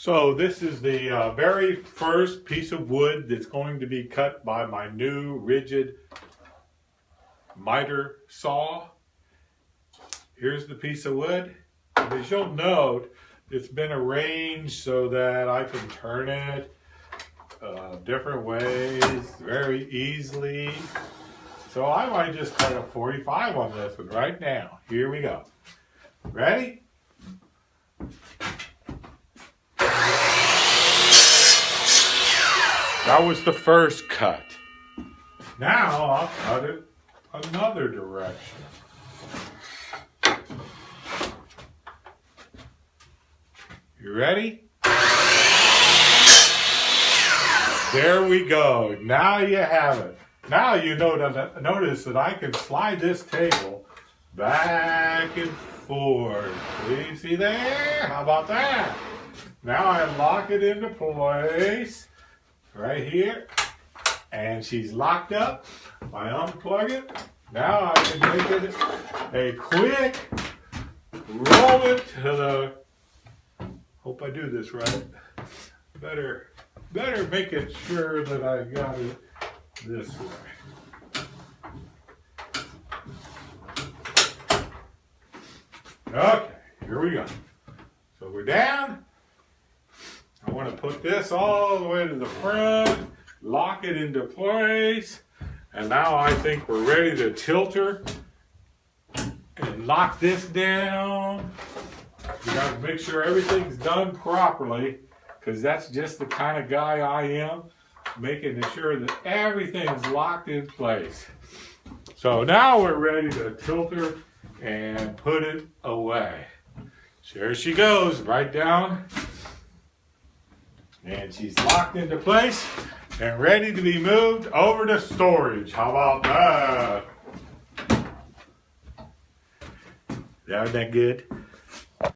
So this is the very first piece of wood that's going to be cut by my new rigid miter saw. Here's the piece of wood. As you'll note, it's been arranged so that I can turn it different ways very easily. So I might just cut a 45 on this one right now. Here we go. Ready? That was the first cut. Now I'll cut it another direction. You ready? There we go. Now you have it. Now you notice that I can slide this table back and forth. See there? How about that? Now I lock it into place right here. And she's locked up. I unplug it. Now I can make it a quick roll it to the... Hope I do this right. Better make it sure that I got it this way. Okay, here we go. So we're down. I want to put this all the way to the front, lock it into place, and now I think we're ready to tilt her and lock this down. You got to make sure everything's done properly, because that's just the kind of guy I am, making sure that everything's locked in place. So now we're ready to tilt her and put it away. There she goes, right down. And she's locked into place and ready to be moved over to storage. How about that? Isn't that good?